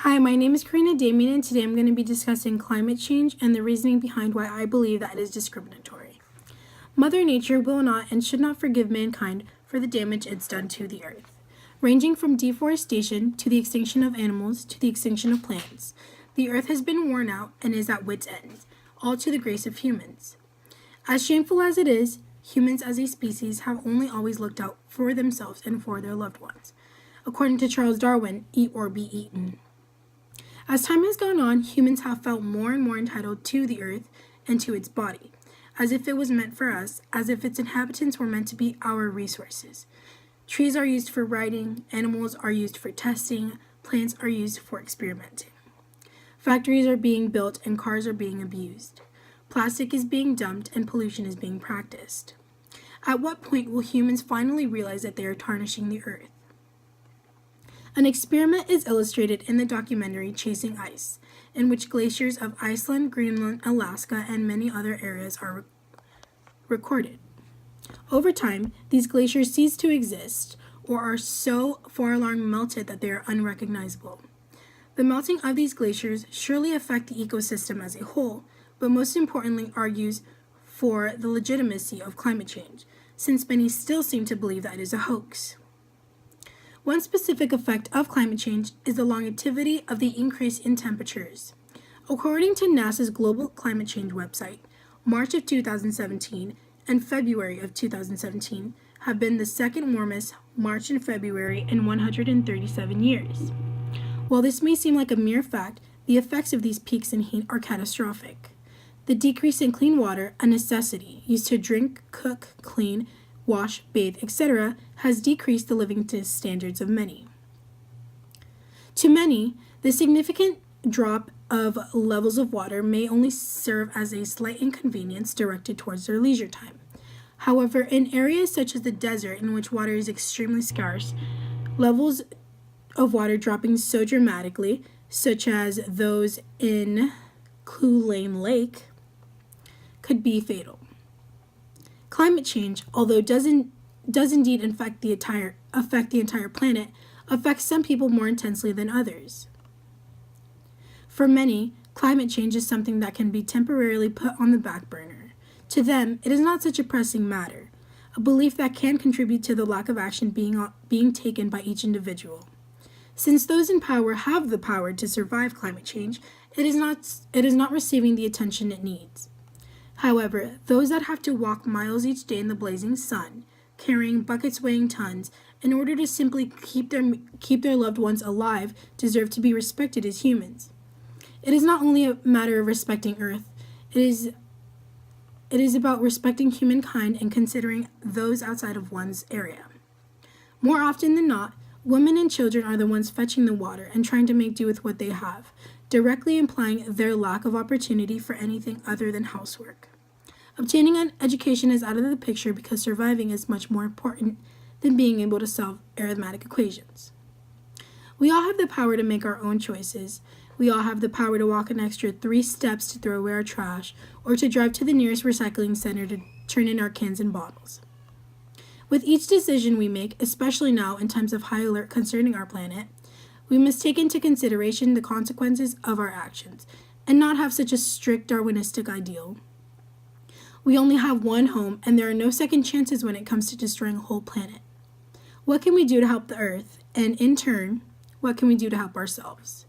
Hi, my name is Karina Damien, and today I'm going to be discussing climate change and the reasoning behind why I believe that it is discriminatory. Mother Nature will not and should not forgive mankind for the damage it's done to the earth, ranging from deforestation to the extinction of animals to the extinction of plants. The earth has been worn out and is at wit's end, all to the grace of humans. As shameful as it is, humans as a species have only always looked out for themselves and for their loved ones. According to Charles Darwin, eat or be eaten. As time has gone on, humans have felt more and more entitled to the earth and to its body, as if it was meant for us, as if its inhabitants were meant to be our resources. Trees are used for writing, animals are used for testing, plants are used for experimenting. Factories are being built and cars are being abused. Plastic is being dumped and pollution is being practiced. At what point will humans finally realize that they are tarnishing the earth? An experiment is illustrated in the documentary Chasing Ice, in which glaciers of Iceland, Greenland, Alaska, and many other areas are recorded. Over time, these glaciers cease to exist or are so far along melted that they are unrecognizable. The melting of these glaciers surely affect the ecosystem as a whole, but most importantly argues for the legitimacy of climate change, since many still seem to believe that it is a hoax. One specific effect of climate change is the longevity of the increase in temperatures. According to NASA's Global Climate Change website, March of 2017 and February of 2017 have been the second warmest March and February in 137 years. While this may seem like a mere fact, the effects of these peaks in heat are catastrophic. The decrease in clean water, a necessity used to drink, cook, clean, wash, bathe, etc., has decreased the living standards of many. To many, the significant drop of levels of water may only serve as a slight inconvenience directed towards their leisure time. However, in areas such as the desert, in which water is extremely scarce, levels of water dropping so dramatically, such as those in Clulane Lake, could be fatal. Climate change, although does indeed affect the entire planet, affects some people more intensely than others. For many, climate change is something that can be temporarily put on the back burner. To them, it is not such a pressing matter, a belief that can contribute to the lack of action being taken by each individual. Since those in power have the power to survive climate change, it is not receiving the attention it needs. However, those that have to walk miles each day in the blazing sun, carrying buckets weighing tons, in order to simply keep their loved ones alive, deserve to be respected as humans. It is not only a matter of respecting Earth, it is about respecting humankind and considering those outside of one's area. More often than not, women and children are the ones fetching the water and trying to make do with what they have, directly implying their lack of opportunity for anything other than housework. Obtaining an education is out of the picture because surviving is much more important than being able to solve arithmetic equations. We all have the power to make our own choices. We all have the power to walk an extra 3 steps to throw away our trash or to drive to the nearest recycling center to turn in our cans and bottles. With each decision we make, especially now in times of high alert concerning our planet, we must take into consideration the consequences of our actions and not have such a strict Darwinistic ideal. We only have one home, and there are no second chances when it comes to destroying a whole planet. What can we do to help the Earth? And in turn, what can we do to help ourselves?